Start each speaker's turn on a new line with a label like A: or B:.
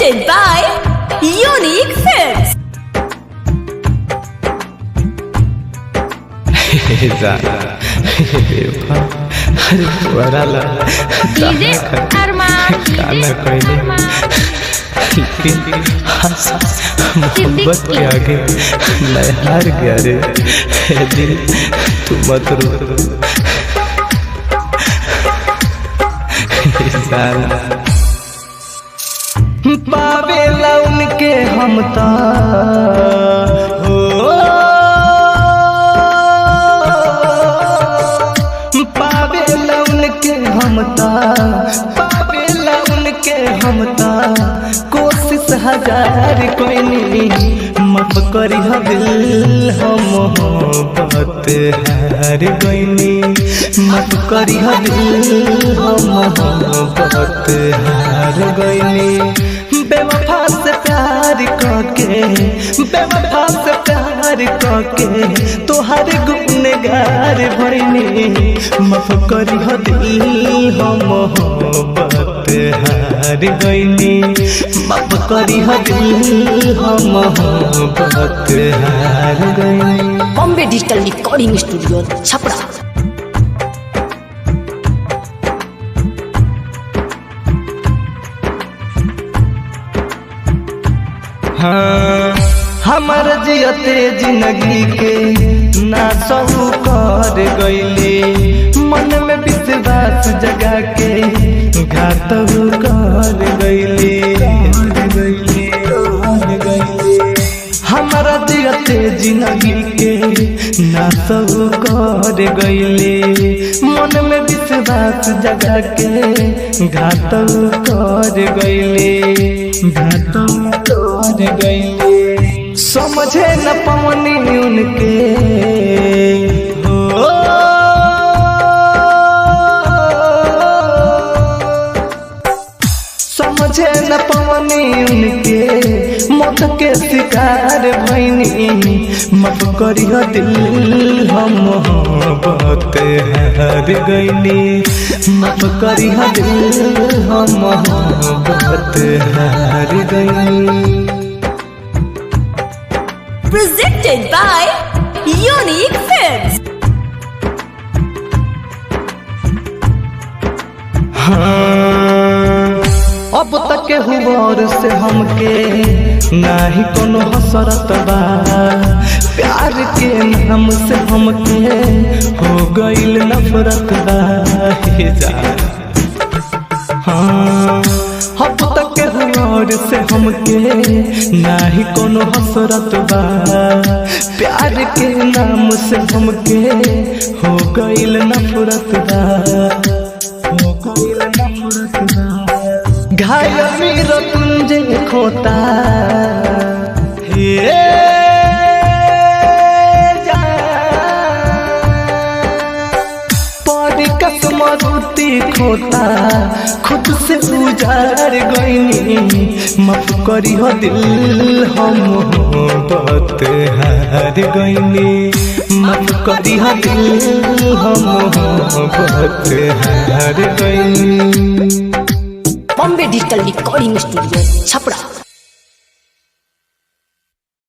A: Presented by Unique Films.
B: DJ Armaan
C: मोहब्बत के आगे मैं हार गया रे दिल तू मत रो। पावेला उनके हम ता हो पावेला उनके हम ता पावेला उनके हम ता कोशिश हजार कोई नहीं माफ करी दिल हम मोहब्बत हार गईनी माफ करी दिल हम मोहब्बत हार गईनी। बेवफा से प्यार करके बेवफा से प्यार करके तोहार गुनगार भइनी माफ करी दिल हम मोहब्बत हार गईनी माफ करी दिल हम मोहब्बत हार गईनी।
A: Bombay digital recording studio Chhapra.
C: हाँ हमार जियते जिंदगी के ना सहू कर गईले मन में विश्वास जगा के घात कर गईले। हमारा जियते जिंदगी के ना सहू कर गईले मन में विश्वास जगा के घात कर गईले घात कर गईले। समझे न पवनी उनके हो समझे न पवनी उनके मौत के शिकार भइनी माफ करी दिल हम मोहब्बत हार गईनी माफ करी दिल हम मोहब्बत हार गईनी।
A: Presented by Unique Films.
C: हाँ अब तक हुआर से हमके नाही कोनो हसरत बा प्यार के नाम से हमके हो गईल नफरत बा। हाँ अब तक हुआर से हमके नाही कोनो हसरत बा प्यार के नाम से हमके हो गईल नफरत बा हो गईल नफरत बा। घायल मेरा तुंजे खोता हे कसमती खोता खुद से उजार गईनी माफ करी दिल हम मोहब्बत हार गईनी माफ करी दिल हम मोहब्बत हार गईनी।
A: Bombay digital recording studio Chhapra.